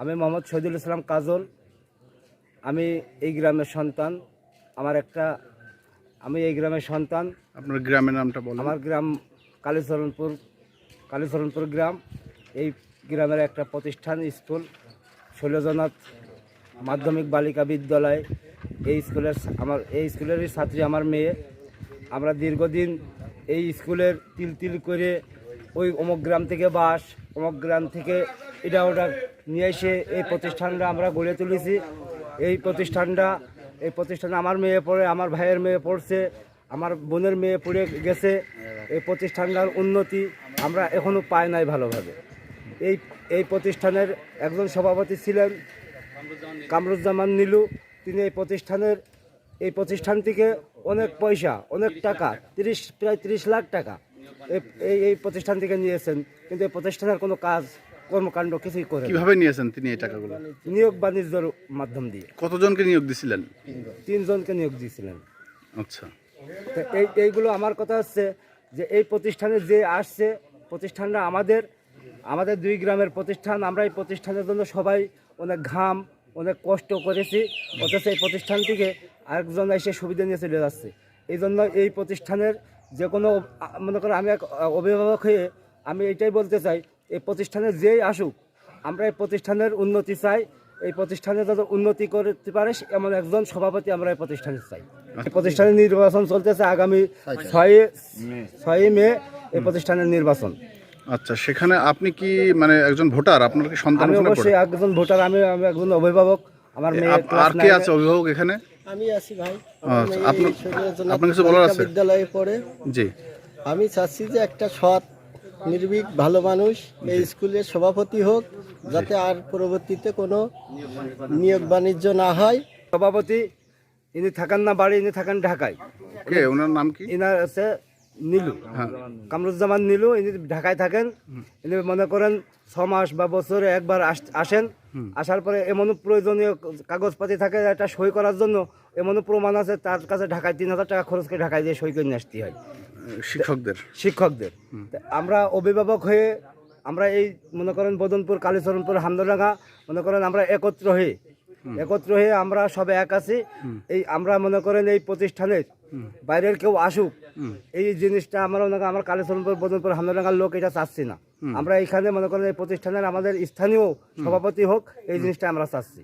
আমি মোহাম্মদ শহীদুল ইসলাম কাজল। আমি এই গ্রামের সন্তান। আমি এই গ্রামের সন্তান। আপনার গ্রামের নামটা বলুন। আমার গ্রাম কালীচরণপুর গ্রাম। এই গ্রামের একটা প্রতিষ্ঠান স্কুল শৈলজনাথ মাধ্যমিক বালিকা বিদ্যালয়। এই স্কুলেরই ছাত্রী আমার মেয়ে। আমরা দীর্ঘদিন এই স্কুলের তিল করে ওই অমুক গ্রাম থেকে অমুক গ্রাম থেকে এটা ওটা নিয়ে এসে এই প্রতিষ্ঠানটা আমরা গড়ে তুলেছি। এই প্রতিষ্ঠানে আমার মেয়ে পড়ে, আমার ভাইয়ের মেয়ে পড়ছে, আমার বোনের মেয়ে পড়ে গেছে। এই প্রতিষ্ঠানটার উন্নতি আমরা এখনও পাই নাই ভালোভাবে। এই প্রতিষ্ঠানের একজন সভাপতি ছিলেন কামরুজ্জামান নীলু। তিনি এই প্রতিষ্ঠান থেকে অনেক পয়সা, অনেক টাকা, প্রায় 30 লাখ টাকা এই প্রতিষ্ঠান থেকে নিয়েছেন, কিন্তু এই প্রতিষ্ঠানের কোনো কর্মকাণ্ড কিছুই করে। কিভাবে নিয়েছেন তিনি এই টাকাগুলো? নিয়োগ বাণিজ্যের মাধ্যম দিয়ে। কতজনকে নিয়োগ দিয়েছিলেন? 3 জনকে নিয়োগ দিয়েছিলেন। আচ্ছা, তো এইগুলো আমার কথা হচ্ছে যে এই প্রতিষ্ঠানে যে আসছে, প্রতিষ্ঠানটা আমাদের 2 গ্রামের প্রতিষ্ঠান। আমরা এই প্রতিষ্ঠানের জন্য সবাই অনেক ঘাম, অনেক কষ্ট করেছি, অথচ এই প্রতিষ্ঠান থেকে আরেকজন এসে সুবিধা নিয়ে চলে যাচ্ছে। এই জন্য এই প্রতিষ্ঠানের যে কোনো মনে করো, আমি এক অভিভাবক হয়ে আমি এটাই বলতে চাই, এই প্রতিষ্ঠানে যেই আসুক, আমরা এই প্রতিষ্ঠানের উন্নতি চাই। এই প্রতিষ্ঠানে যত উন্নতি করতে পারে এমন একজন সভাপতি আমরা এই প্রতিষ্ঠানে চাই। এই প্রতিষ্ঠানের নির্বাচন চলতেছে আগামী 6 মে এই প্রতিষ্ঠানের নির্বাচন। আচ্ছা, সেখানে আপনি কি মানে একজন ভোটার? আপনার কি সন্তান? আমি অবশ্যই একজন ভোটার। আমি একজন অভিভাবক। আমার মেয়ে আর কে আছে অভিভাবক এখানে? আমি আছি ভাই। আপনার কিছু বলার আছে? বিদ্যালয়ে পড়ে। জি, আমি চাচ্ছি যে একটা সৎ, নির্ভীক, ভালো মানুষ এই স্কুলের সভাপতি হোক, যাতে আর পরবর্তীতে কোনো নিয়োগ বাণিজ্য না হয়। সভাপতি ইনি থাকেন না বাড়ি, ইনি থাকেন ঢাকায়। কে ওনার নাম কি? ইনার আছে নীলু, কামরুজ্জামান নীলু। ইনি ঢাকায় থাকেন। ইনি মনে করেন 6 মাস বা বছরে একবার আসেন। আসার পরে এমন প্রয়োজনীয় কাগজপাতি থাকে, একটা সই করার জন্য এমন প্রমাণ আছে তার কাছে ঢাকায় 3000 টাকা খরচ করে ঢাকায় দিয়ে সই করে নিয়ে আসতে হয় শিক্ষকদের। আমরা অভিভাবক হয়ে আমরা এই মনে করেন বদনপুর, কালীচরণপুর, হামদডাঙ্গা মনে করেন আমরা একত্র হয়ে আমরা সবে এক আছি। এই আমরা মনে করেন এই প্রতিষ্ঠানের বাইরের কেউ আসুক, এই জিনিসটা আমার কালীচরণপুর, বদনপুর, হামদডাঙ্গার লোক এটা চাচ্ছি না। আমরা এইখানে মনে করেন এই প্রতিষ্ঠানের আমাদের স্থানীয় সভাপতি হোক, এই জিনিসটা আমরা চাচ্ছি।